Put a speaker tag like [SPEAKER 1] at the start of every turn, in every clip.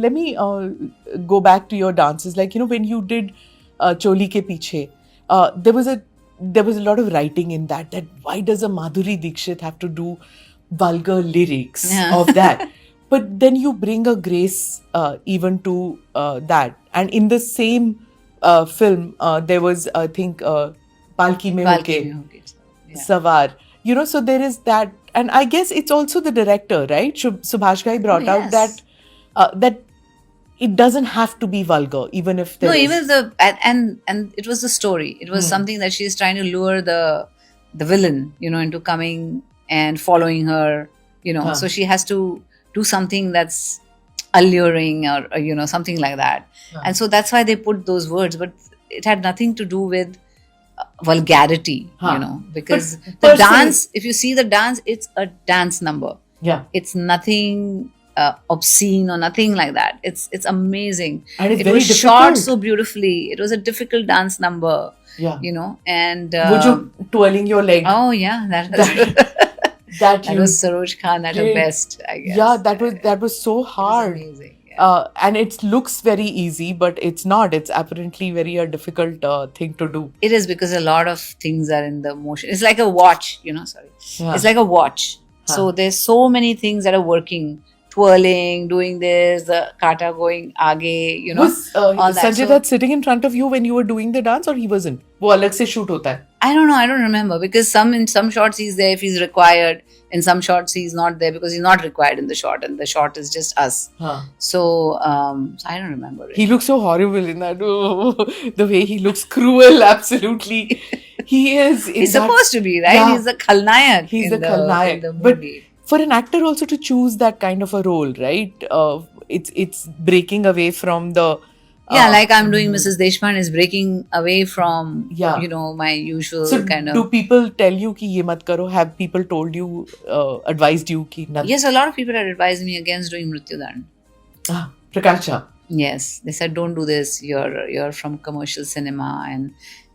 [SPEAKER 1] let me go back to your dances. Like, when you did Choli Ke Piche, there was a lot of writing in that why does a Madhuri Dixit have to do vulgar lyrics of that? But then you bring a grace even to that. And in the same film, there was, I think, Palki Mein Hoke Sawar. So there is that. And I guess it's also the director, right? Subhash Ghai brought out that it doesn't have to be vulgar, even if there is.
[SPEAKER 2] Even and it was the story. It was something that she's trying to lure the villain, into coming and following her, So she has to do something that's alluring or something like that. And so that's why they put those words, but it had nothing to do with vulgarity, because the dance, if you see the dance, it's a dance number.
[SPEAKER 1] Yeah.
[SPEAKER 2] It's nothing obscene or nothing like that. It's amazing.
[SPEAKER 1] And it
[SPEAKER 2] was shot so beautifully. It was a difficult dance number.
[SPEAKER 1] Yeah.
[SPEAKER 2] And
[SPEAKER 1] would you twirling your leg?
[SPEAKER 2] Oh yeah, that was Saroj Khan at her best, I guess.
[SPEAKER 1] Yeah, that was so hard.
[SPEAKER 2] It was amazing.
[SPEAKER 1] And it looks very easy, but it's not. It's apparently very difficult thing to do.
[SPEAKER 2] It is, because a lot of things are in the motion. It's like a watch, It's like a watch. So there's so many things that are working. Twirling, doing this, the kata going aage,
[SPEAKER 1] Was
[SPEAKER 2] all that.
[SPEAKER 1] Sanjay Dutt sitting in front of you when you were doing the dance, or he wasn't? वो अलग से shoot होता है.
[SPEAKER 2] I don't know. I don't remember, because in some shots he's there if he's required. In some shots he's not there because he's not required in the shot, and the shot is just us. So I don't remember. Really.
[SPEAKER 1] He looks so horrible in that. Oh, the way he looks cruel, absolutely. He is.
[SPEAKER 2] He's supposed to be, right? Yeah. He's the Khalnayak.
[SPEAKER 1] He's the Khalnayak.
[SPEAKER 2] In the movie.
[SPEAKER 1] But for an actor also to choose that kind of a role, right? It's breaking away from the.
[SPEAKER 2] Like I'm doing Mrs. Deshpande is breaking away from my usual kind of.
[SPEAKER 1] Do people tell you ki ye mat karo? Have people told you, advised you ki?
[SPEAKER 2] Yes, a lot of people had advised me against doing Mrityudand.
[SPEAKER 1] Prakash Jha.
[SPEAKER 2] Yes, they said don't do this. You're from commercial cinema,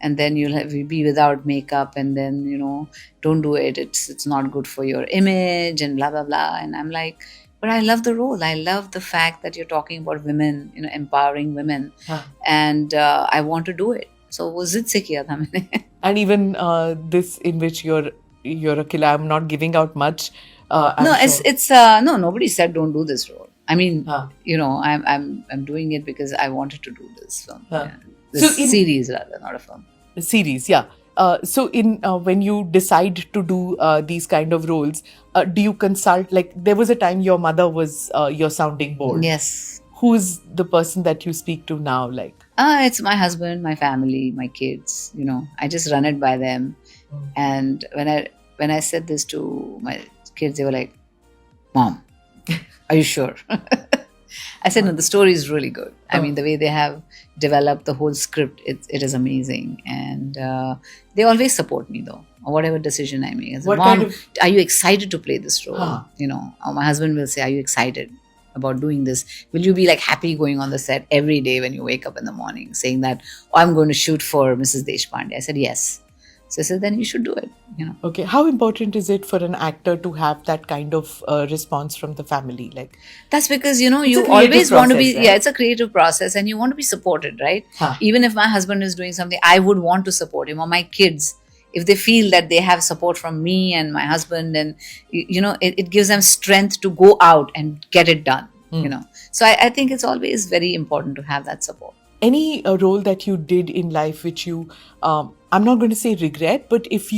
[SPEAKER 2] and then you'll be without makeup, and then don't do it. It's not good for your image and blah blah blah. And I'm like, but I love the role. I love the fact that you're talking about women, empowering women, and I want to do it. So वो जिद से किया था मैंने.
[SPEAKER 1] And even this in which you're a killer. I'm not giving out much.
[SPEAKER 2] No, nobody said don't do this role. I mean, I'm doing it because I wanted to do this film. This series rather, not a film.
[SPEAKER 1] A series, yeah. So when you decide to do these kind of roles, do you consult? Like there was a time your mother was your sounding board.
[SPEAKER 2] Yes.
[SPEAKER 1] Who's the person that you speak to now? Like
[SPEAKER 2] it's my husband, my family, my kids. I just run it by them. And when I said this to my kids, they were like, "Mom, are you sure?" I said, "No, the story is really good. I mean, the way they have developed the whole script, it is amazing." And they always support me, though, or whatever decision I make. I said, "Mom, are you excited to play this role?" Or my husband will say, "Are you excited about doing this? Will you be like happy going on the set every day when you wake up in the morning saying that, oh, I'm going to shoot for Mrs. Deshpande?" I said, "Yes." So I said, "Then you should do it."
[SPEAKER 1] Okay. How important is it for an actor to have that kind of response from the family? Like
[SPEAKER 2] that's because you always want to be. Right? Yeah, it's a creative process, and you want to be supported, right? Even if my husband is doing something, I would want to support him, or my kids. If they feel that they have support from me and my husband, and it gives them strength to go out and get it done. So I think it's always very important to have that support.
[SPEAKER 1] Any role that you did in life which you, I'm not going to say regret, but if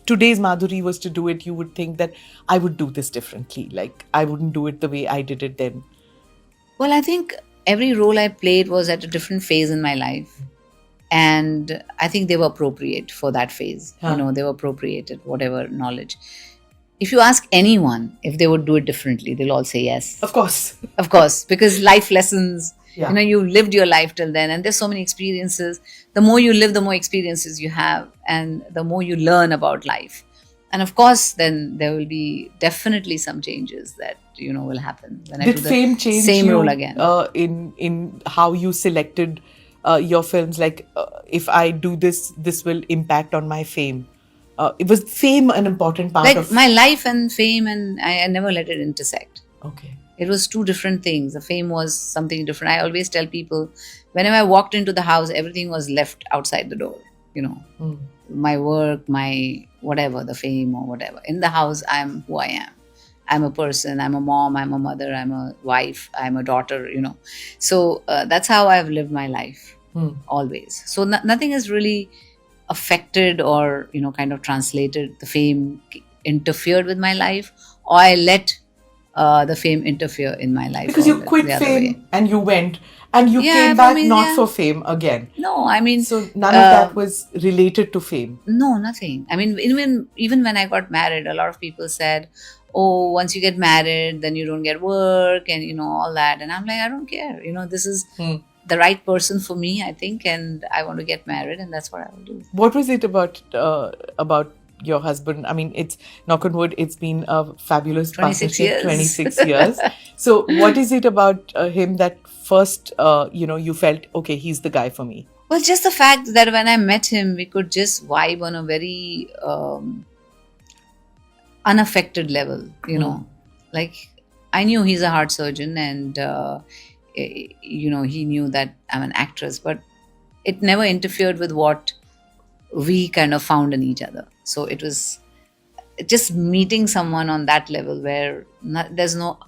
[SPEAKER 1] today's Madhuri was to do it, you would think that I would do this differently. Like I wouldn't do it the way I did it then.
[SPEAKER 2] Well, I think every role I played was at a different phase in my life. And I think they were appropriate for that phase. They were appropriate at whatever knowledge. If you ask anyone if they would do it differently, they'll all say yes.
[SPEAKER 1] Of course.
[SPEAKER 2] Of course, because life lessons, you lived your life till then, and there's so many experiences. The more you live, the more experiences you have, and the more you learn about life. And of course, then there will be definitely some changes that will happen when I do the same role again.
[SPEAKER 1] In how you selected your films, like if I do this will impact on my fame. It was fame an important part
[SPEAKER 2] of my life and fame, and I never let it intersect.
[SPEAKER 1] Okay.
[SPEAKER 2] It was two different things. The fame was something different. I always tell people, whenever I walked into the house, everything was left outside the door. You know, my work, my whatever, the fame or whatever. In the house, I'm who I am. I'm a person. I'm a mom. I'm a mother. I'm a wife. I'm a daughter. You know, so that's how I've lived my life always. So nothing has really affected or kind of translated the fame, interfered with my life, or I let the fame interfere in my life.
[SPEAKER 1] Because you quit
[SPEAKER 2] the other
[SPEAKER 1] fame
[SPEAKER 2] way.
[SPEAKER 1] and you went and you
[SPEAKER 2] Yeah,
[SPEAKER 1] came
[SPEAKER 2] for
[SPEAKER 1] back
[SPEAKER 2] me,
[SPEAKER 1] not
[SPEAKER 2] yeah.
[SPEAKER 1] for fame again.
[SPEAKER 2] No, I mean,
[SPEAKER 1] So none of that was related to fame.
[SPEAKER 2] no, nothing. I mean, even when I got married, a lot of people said, "Oh, once you get married, then you don't get work," and all that. And I'm like, I don't care. This is the right person for me, I think, and I want to get married, and that's what I will do.
[SPEAKER 1] What was it about your husband? I mean, it's knock on wood, it's been a fabulous
[SPEAKER 2] 26
[SPEAKER 1] partnership,
[SPEAKER 2] years.
[SPEAKER 1] 26 years. So what is it about him that first, you felt, okay, he's the guy for me?
[SPEAKER 2] Well, just the fact that when I met him, we could just vibe on a very unaffected level, like I knew he's a heart surgeon, and he knew that I'm an actress, but it never interfered with what we kind of found in each other. So it was just meeting someone on that level where there's no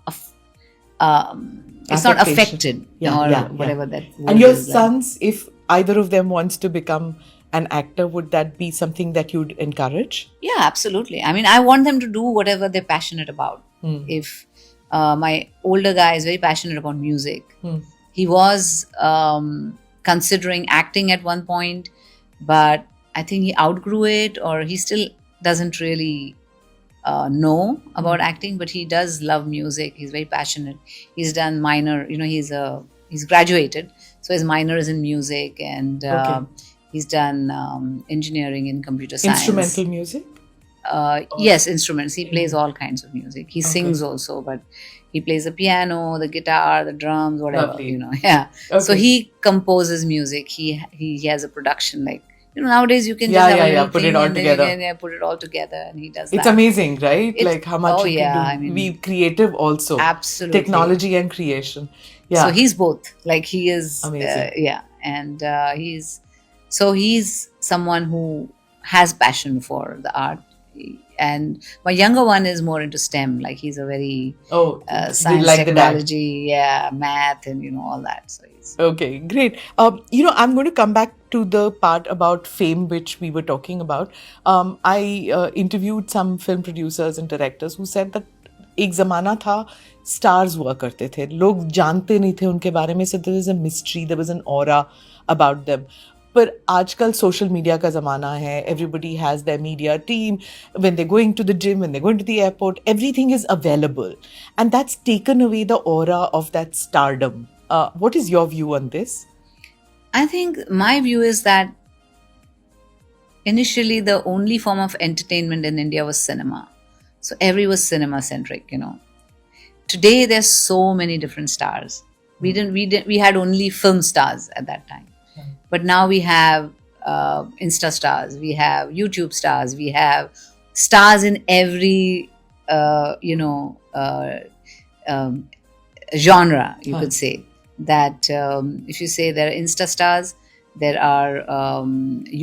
[SPEAKER 2] it's not affected whatever that word
[SPEAKER 1] And your
[SPEAKER 2] is,
[SPEAKER 1] sons, if either of them wants to become an actor, would that be something that you'd encourage?
[SPEAKER 2] Yeah, absolutely. I mean, I want them to do whatever they're passionate about. If my older guy is very passionate about music, he was considering acting at one point, but I think he outgrew it, or he still doesn't really know about acting, but he does love music. He's very passionate. He's done minor, he's graduated, so his minor is in music, and he's done engineering in computer science.
[SPEAKER 1] Instrumental music?
[SPEAKER 2] Yes, instruments. He plays all kinds of music. He sings also, but he plays the piano, the guitar, the drums, whatever.
[SPEAKER 1] Lovely.
[SPEAKER 2] Yeah.
[SPEAKER 1] Okay.
[SPEAKER 2] So he composes music. He has a production, like nowadays you can just have a little
[SPEAKER 1] put
[SPEAKER 2] thing
[SPEAKER 1] it all
[SPEAKER 2] and
[SPEAKER 1] together.
[SPEAKER 2] then you can put it all together, and he does
[SPEAKER 1] It's
[SPEAKER 2] that.
[SPEAKER 1] amazing, right?
[SPEAKER 2] It's-
[SPEAKER 1] like how much
[SPEAKER 2] oh,
[SPEAKER 1] you
[SPEAKER 2] yeah,
[SPEAKER 1] can do.
[SPEAKER 2] I mean-
[SPEAKER 1] Be creative also.
[SPEAKER 2] Absolutely.
[SPEAKER 1] Technology and creation. Yeah.
[SPEAKER 2] So he's both. Like he is,
[SPEAKER 1] Amazing.
[SPEAKER 2] and he's someone who has passion for the art. And my younger one is more into STEM. Like he's a very science,
[SPEAKER 1] like the dad.
[SPEAKER 2] technology, math, and all that. So he's
[SPEAKER 1] Okay, great. I'm going to come back to the part about fame which we were talking about. I interviewed some film producers and directors who said that एक ज़माना था stars हुआ करते थे, लोग जानते नहीं थे उनके बारे में, so there was a mystery, there was an aura about them. पर आजकल सोशल मीडिया का ज़माना है, everybody has their media team, when they're going to the gym, when they're going to the airport, everything is available, and that's taken away the aura of that stardom. What is your view on this?
[SPEAKER 2] I think my view is that initially the only form of entertainment in India was cinema. So every was cinema centric, Today there's so many different stars. We had only film stars at that time. But now we have Insta stars, we have YouTube stars, we have stars in every genre, you could say. That if you say there are Insta stars, there are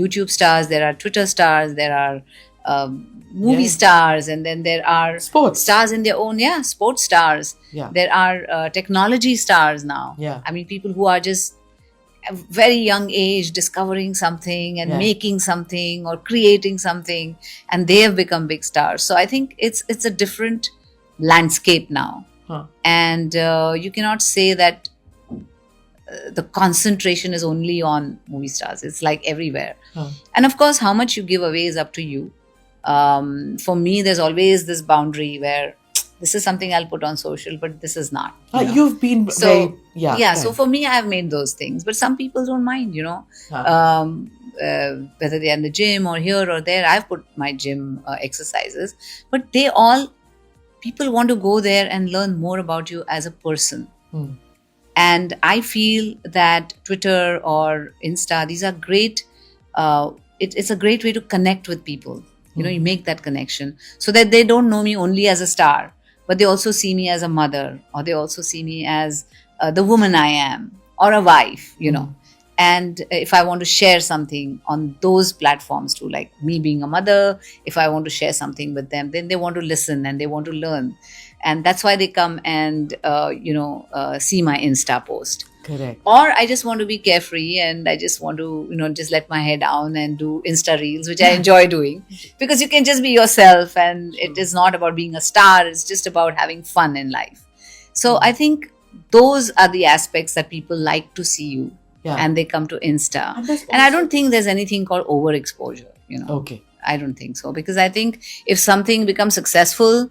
[SPEAKER 2] YouTube stars, there are Twitter stars, there are movie stars, and then there are
[SPEAKER 1] Sports
[SPEAKER 2] stars in their own, sports stars. There are technology stars now. I mean, people who are just a very young age discovering something and making something or creating something, and they have become big stars. So I think it's a different landscape now. And you cannot say that the concentration is only on movie stars. It's like everywhere. And of course, how much you give away is up to you. For me, there's always this boundary where this is something I'll put on social, but this is not.
[SPEAKER 1] You've been
[SPEAKER 2] so so for me, I have made those things, but some people don't mind, whether they're in the gym or here or there. I've put my gym exercises, but people want to go there and learn more about you as a person. And I feel that Twitter or Insta, these are great. It's a great way to connect with people. You make that connection so that they don't know me only as a star, but they also see me as a mother, or they also see me as the woman I am, or a wife, you know. And if I want to share something on those platforms too, like me being a mother, if I want to share something with them, then they want to listen and they want to learn. And that's why they come and, see my Insta post.
[SPEAKER 1] Correct.
[SPEAKER 2] Or I just want to be carefree and I just want to, just let my hair down and do Insta reels, which I enjoy doing, because you can just be yourself and it is not about being a star. It's just about having fun in life. So I think those are the aspects that people like to see you.
[SPEAKER 1] Yeah.
[SPEAKER 2] And they come to Insta.
[SPEAKER 1] And
[SPEAKER 2] I don't think there's anything called overexposure,
[SPEAKER 1] Okay.
[SPEAKER 2] I don't think so. Because I think if something becomes successful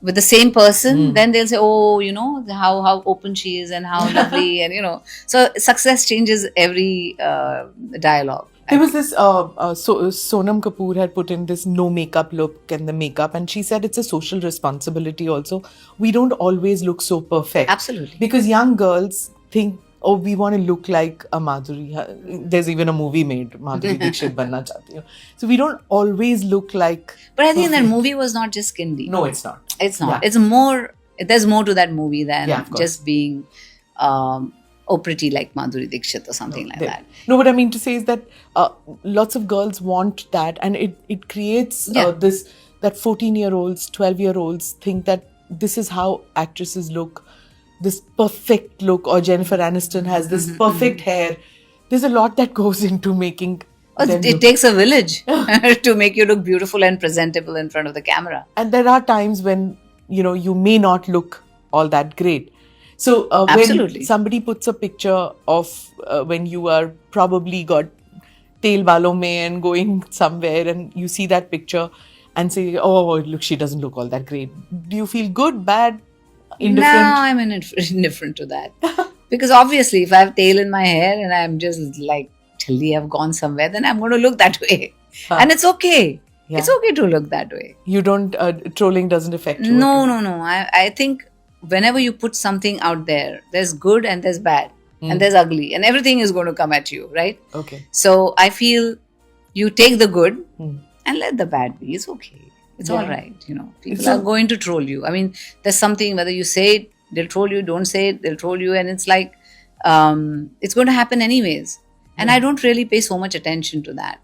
[SPEAKER 2] with the same person, then they'll say, oh, how open she is and how lovely. And, so success changes every dialogue.
[SPEAKER 1] There was this, Sonam Kapoor had put in this no makeup look and the makeup, and she said it's a social responsibility also. We don't always look so perfect.
[SPEAKER 2] Absolutely.
[SPEAKER 1] Because young girls think, oh, we want to look like a Madhuri. There's even a movie made, Madhuri Dixit Banna Chahti Ho. So we don't always look like...
[SPEAKER 2] But I think that movie was not just skin deep.
[SPEAKER 1] No, it's not.
[SPEAKER 2] It's not.
[SPEAKER 1] Yeah.
[SPEAKER 2] It's more... There's more to that movie than
[SPEAKER 1] just
[SPEAKER 2] being... pretty like Madhuri Dixit or something like that.
[SPEAKER 1] No, what I mean to say is that lots of girls want that, and it creates this, that 14-year-olds, 12-year-olds think that this is how actresses look, this perfect look, or Jennifer Aniston has this perfect hair. There's a lot that goes into making them
[SPEAKER 2] it
[SPEAKER 1] look.
[SPEAKER 2] takes a village to make you look beautiful and presentable in front of the camera.
[SPEAKER 1] And there are times when, you may not look all that great. So
[SPEAKER 2] Absolutely.
[SPEAKER 1] when somebody puts a picture of when you are probably got tail balon mein and going somewhere, and you see that picture and say, oh, look, she doesn't look all that great. Do you feel good, bad, indifferent?
[SPEAKER 2] No, I'm indifferent to that. Because obviously, if I have tail in my hair and I'm just like, Challi, I've gone somewhere, then I'm going to look that way. And it's okay.
[SPEAKER 1] Yeah.
[SPEAKER 2] It's okay to look that way.
[SPEAKER 1] You don't, trolling doesn't affect you?
[SPEAKER 2] No. I think whenever you put something out there, there's good and there's bad and there's ugly, and everything is going to come at you, right?
[SPEAKER 1] Okay.
[SPEAKER 2] So I feel you take the good and let the bad be. It's okay. It's all right. People are going to troll you. I mean, there's something, whether you say it, they'll troll you, don't say it, they'll troll you. And it's like, it's going to happen anyways. And I don't really pay so much attention to that.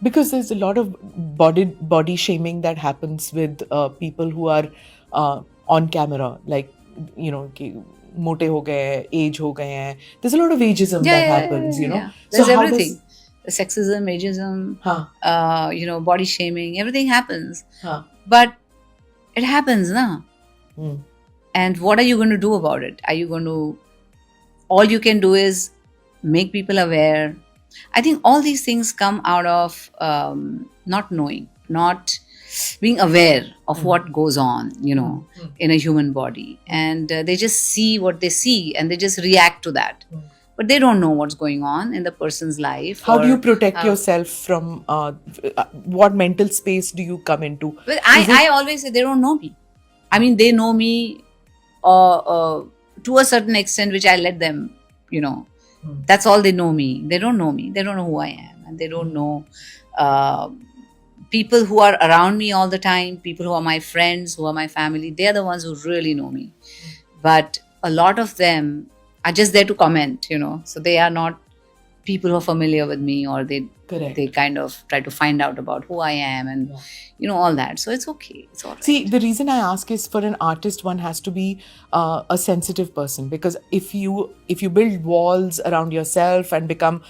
[SPEAKER 1] Because there's a lot of body shaming that happens with people who are on camera, like, mote ho gaye, age ho gaye hain. There's a lot of ageism that happens,
[SPEAKER 2] Yeah. There's everything. The sexism, ageism, body shaming, everything happens. But it happens, na? And what are you going to do about it? All you can do is make people aware. I think all these things come out of not knowing, not being aware of what goes on, in a human body. And they just see what they see and they just react to that. But they don't know what's going on in the person's life.
[SPEAKER 1] How do you protect yourself from what mental space do you come into?
[SPEAKER 2] Well, I always say they don't know me. I mean, they know me to a certain extent, which I let them, That's all they know me. They don't know me. They don't know who I am. And they don't know people who are around me all the time, people who are my friends, who are my family. They are the ones who really know me. But a lot of them are just there to comment, So they are not people who are familiar with me, or they kind of try to find out about who I am and, all that. So it's okay. It's all right.
[SPEAKER 1] See, the reason I ask is, for an artist, one has to be a sensitive person, because if you build walls around yourself and become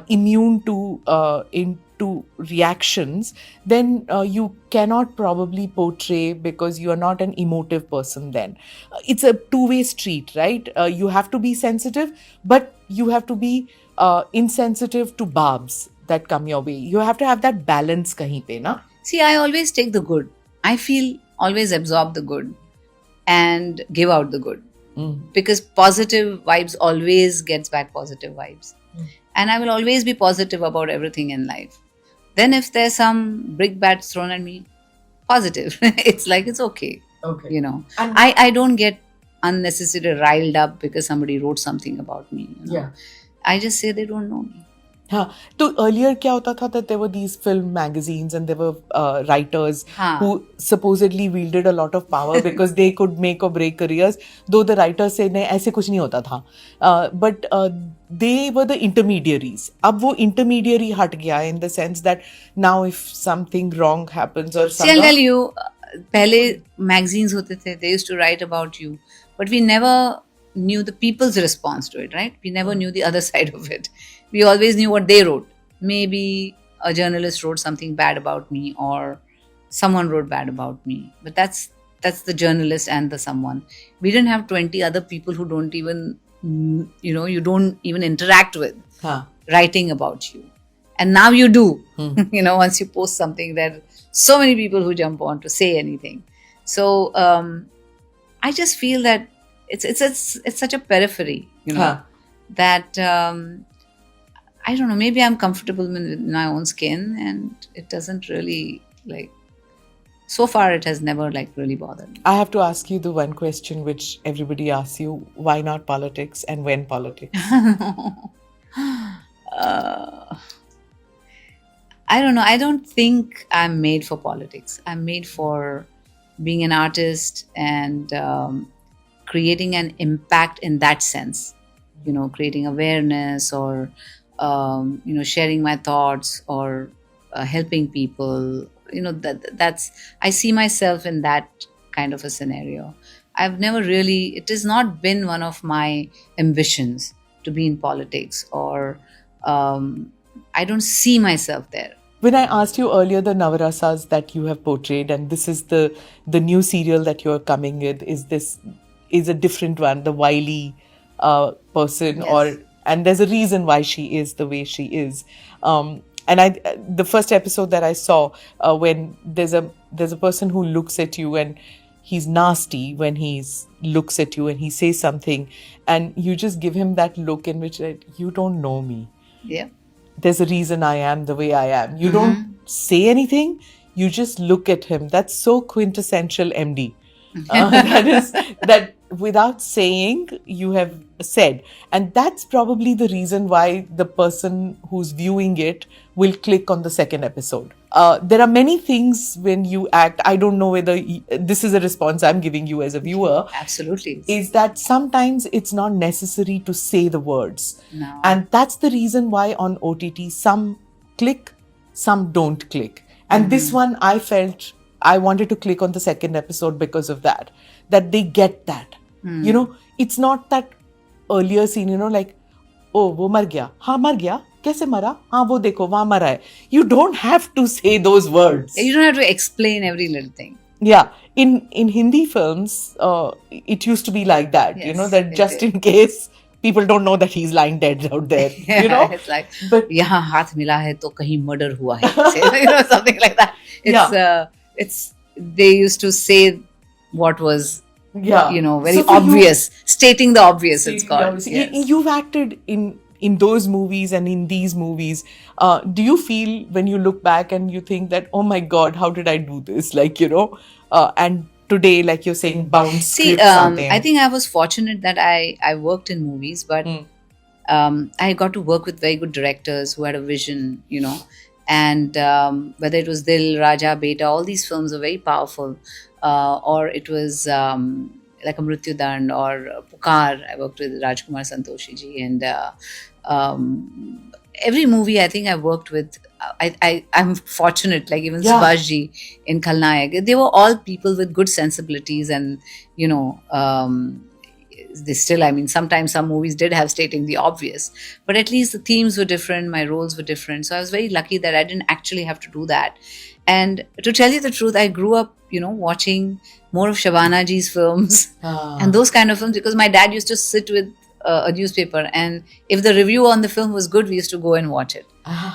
[SPEAKER 1] immune to reactions, then you cannot probably portray, because you are not an emotive person then. It's a two-way street, right? You have to be sensitive, but you have to be insensitive to barbs that come your way. You have to have that balance kahin pe, na?
[SPEAKER 2] See, I always take the good. I feel always absorb the good and give out the good. Because positive vibes always gets back positive vibes. And I will always be positive about everything in life. Then if there's some brick bats thrown at me, positive. It's like, it's okay.
[SPEAKER 1] Okay.
[SPEAKER 2] I don't get unnecessarily riled up because somebody wrote something about me.
[SPEAKER 1] Yeah.
[SPEAKER 2] I just say they don't know me.
[SPEAKER 1] हाँ, तो earlier क्या होता था that there were these film magazines and there were writers
[SPEAKER 2] हाँ.
[SPEAKER 1] who supposedly wielded a lot of power because they could make or break careers, though the writers say नहीं ऐसे कुछ नहीं होता था. But they were the intermediaries. अब वो intermediary हट गया in the sense that now if something wrong happens or
[SPEAKER 2] See, I'll tell you, पहले magazines होते थे, they used to write about you, but we never knew the people's response to it, right? We never knew the other side of it. We always knew what they wrote. Maybe a journalist wrote something bad about me, or someone wrote bad about me. But that's the journalist and the someone. We didn't have 20 other people who don't even, you don't even interact with,
[SPEAKER 1] हाँ.
[SPEAKER 2] writing about you. And now you do. Once you post something, there are so many people who jump on to say anything. So I just feel that it's such a periphery,
[SPEAKER 1] Huh.
[SPEAKER 2] that I don't know, maybe I'm comfortable with my own skin, and it doesn't really, like, so far it has never like really bothered me.
[SPEAKER 1] I have to ask you the one question which everybody asks you: why not politics and when politics?
[SPEAKER 2] I don't know. I don't think I'm made for politics. I'm made for being an artist and creating an impact in that sense. Creating awareness, or sharing my thoughts, or helping people. That's I see myself in that kind of a scenario. I've never really. It has not been one of my ambitions to be in politics, or I don't see myself there.
[SPEAKER 1] When I asked you earlier the Navarasas that you have portrayed, and this is the new serial that you're coming with, is a different one, the wily person,
[SPEAKER 2] Yes.
[SPEAKER 1] and there's a reason why she is the way she is. And the first episode that I saw, when there's a person who looks at you and he's nasty when he looks at you and he says something, and you just give him that look in which, like, you don't know me.
[SPEAKER 2] Yeah.
[SPEAKER 1] There's a reason I am the way I am. You don't say anything, you just look at him. That's so quintessential MD. That without saying, you have said. And that's probably the reason why the person who's viewing it will click on the second episode. There are many things when you act, I don't know whether this is a response I'm giving you as a viewer.
[SPEAKER 2] Absolutely.
[SPEAKER 1] Is that sometimes it's not necessary to say the words.
[SPEAKER 2] No.
[SPEAKER 1] And that's the reason why on OTT some click, some don't click. And this one, I felt I wanted to click on the second episode because of that they get that. It's not that earlier scene, like, oh, wo mar gaya. हाँ, mar gaya. कैसे मरा? हाँ, वो देखो, वहाँ मरा है. You don't have to say those words.
[SPEAKER 2] You don't have to explain every little thing.
[SPEAKER 1] Yeah. In Hindi films, it used to be like that,
[SPEAKER 2] Yes,
[SPEAKER 1] that just in case people don't know that he's lying dead out there,
[SPEAKER 2] It's like,
[SPEAKER 1] But
[SPEAKER 2] यहाँ हाथ मिला है तो कहीं murder हुआ है. Something like that. It's they used to say what was,
[SPEAKER 1] yeah.
[SPEAKER 2] very
[SPEAKER 1] So for
[SPEAKER 2] obvious. Stating the obvious, it's called.
[SPEAKER 1] You,
[SPEAKER 2] Yes.
[SPEAKER 1] you've acted in those movies and in these movies. Do you feel when you look back and you think that, oh my God, how did I do this? Like, and today, like you're saying, bounce
[SPEAKER 2] See,
[SPEAKER 1] scripts something.
[SPEAKER 2] I think I was fortunate that I worked in movies, but I got to work with very good directors who had a vision, and whether it was Dil, Raja, Beta, all these films are very powerful, or it was like a Mrityu Dand or Pukar. I worked with Rajkumar Santoshi ji, and every movie I think I worked with, I'm fortunate, like even Subhash ji in Khalnayak, they were all people with good sensibilities, and they still, I mean, sometimes some movies did have stating the obvious, but at least the themes were different, my roles were different. So I was very lucky that I didn't actually have to do that. And to tell you the truth, I grew up, watching more of Shabana ji's films and those kind of films, because my dad used to sit with a newspaper, and if the review on the film was good, we used to go and watch it.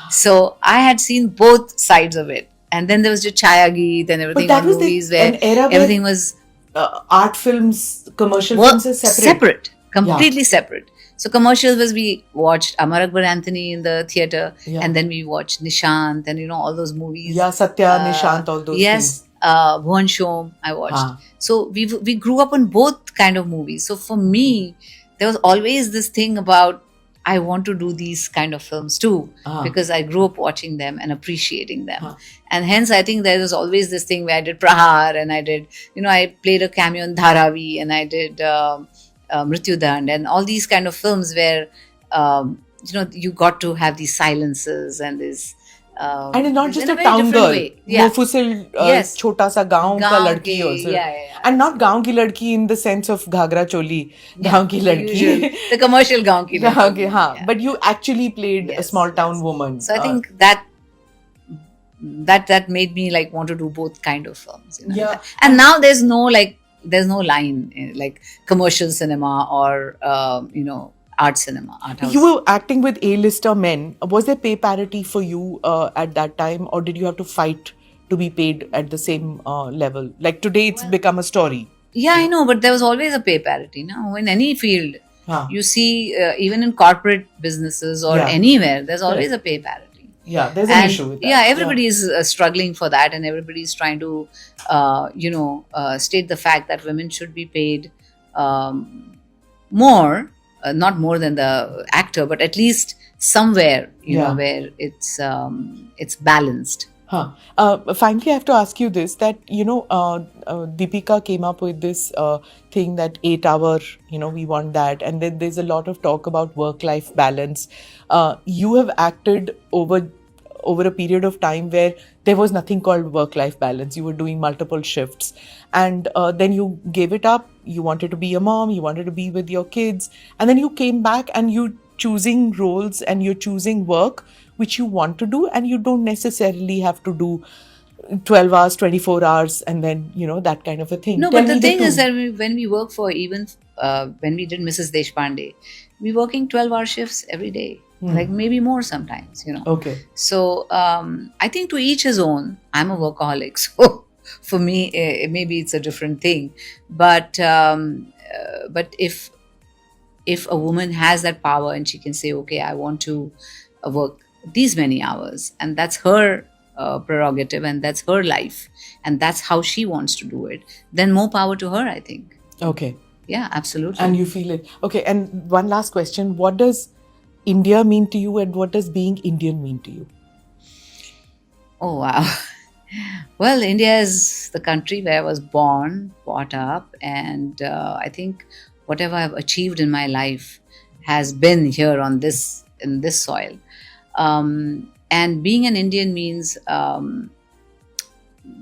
[SPEAKER 2] So I had seen both sides of it. And then there was just Chaya Geet and everything on movies where everything was...
[SPEAKER 1] art films, commercial films are separate.
[SPEAKER 2] Completely separate. So commercials was, we watched Amar Akbar Anthony in the theatre, and then we watched Nishant and all those movies.
[SPEAKER 1] Yeah, Satya, Nishant, all those
[SPEAKER 2] yes, Bhuvan Shom I watched. So we grew up on both kind of movies. So for me, there was always this thing about I want to do these kind of films too,
[SPEAKER 1] Ah.
[SPEAKER 2] because I grew up watching them and appreciating them.
[SPEAKER 1] Ah.
[SPEAKER 2] And hence, I think there was always this thing where I did Prahar, and I did, I played a cameo in Dharavi, and I did Mrityudand, and all these kind of films where, you got to have these silences and this.
[SPEAKER 1] And it's not
[SPEAKER 2] this
[SPEAKER 1] just
[SPEAKER 2] in
[SPEAKER 1] a
[SPEAKER 2] very
[SPEAKER 1] town
[SPEAKER 2] different
[SPEAKER 1] girl.
[SPEAKER 2] way. Yeah.
[SPEAKER 1] Mofussil,
[SPEAKER 2] Yes.
[SPEAKER 1] chota sa gaon ka
[SPEAKER 2] Gaon
[SPEAKER 1] ladki
[SPEAKER 2] ki,
[SPEAKER 1] also.
[SPEAKER 2] yeah.
[SPEAKER 1] And not gaon ki ladki in the sense of ghagra choli, gaon ki
[SPEAKER 2] Usual.
[SPEAKER 1] ladki.
[SPEAKER 2] The commercial gaon ki ladki.
[SPEAKER 1] Gaon ki, haan.
[SPEAKER 2] Yeah.
[SPEAKER 1] But you actually played a
[SPEAKER 2] Yes,
[SPEAKER 1] small town
[SPEAKER 2] yes.
[SPEAKER 1] woman.
[SPEAKER 2] So I think that made me like want to do both kind of films.
[SPEAKER 1] Yeah.
[SPEAKER 2] And now there's no line like commercial cinema or art cinema, art house.
[SPEAKER 1] You were acting with A-lister men. Was there pay parity for you at that time, or did you have to fight to be paid at the same level? Like today, it's become a story.
[SPEAKER 2] Yeah, I know, but there was always a pay parity. Now, in any field,
[SPEAKER 1] Huh.
[SPEAKER 2] you see, even in corporate businesses or
[SPEAKER 1] Yeah.
[SPEAKER 2] anywhere, there's always a pay parity.
[SPEAKER 1] Yeah, there's an issue with that.
[SPEAKER 2] Yeah, everybody is struggling for that, and everybody is trying to, state the fact that women should be paid more, not more than the actor, but at least somewhere, where it's balanced.
[SPEAKER 1] Huh. Finally, I have to ask you this, that, Deepika came up with this thing that 8 hour, we want that. And then there's a lot of talk about work-life balance. You have acted over a period of time where there was nothing called work-life balance. You were doing multiple shifts. And then you gave it up. You wanted to be a mom. You wanted to be with your kids. And then you came back and you choosing roles and you're choosing work which you want to do, and you don't necessarily have to do 12 hours, 24 hours, and then, that kind of a thing.
[SPEAKER 2] No,
[SPEAKER 1] Tell
[SPEAKER 2] but the
[SPEAKER 1] me
[SPEAKER 2] thing
[SPEAKER 1] two.
[SPEAKER 2] is that when we work for, even when we did Mrs. Deshpande, we working 12-hour shifts every day, like maybe more sometimes,
[SPEAKER 1] Okay.
[SPEAKER 2] So I think to each his own. I'm a workaholic, so for me, maybe it's a different thing. But if a woman has that power and she can say, okay, I want to work these many hours, and that's her prerogative, and that's her life, and that's how she wants to do it, then more power to her, I think.
[SPEAKER 1] Okay.
[SPEAKER 2] Yeah, absolutely.
[SPEAKER 1] And you feel it. Okay. And one last question. What does India mean to you, and what does being Indian mean to you?
[SPEAKER 2] Oh, wow. Well, India is the country where I was born, brought up, and I think whatever I've achieved in my life has been here in this soil. And being an Indian means the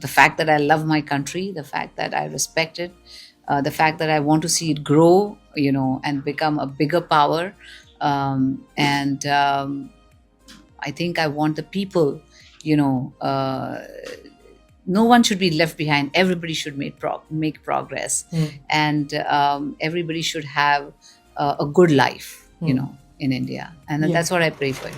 [SPEAKER 2] fact that I love my country, the fact that I respect it, the fact that I want to see it grow, and become a bigger power. And I think I want the people, no one should be left behind. Everybody should make progress, and everybody should have a good life, in India, and that's what I pray for.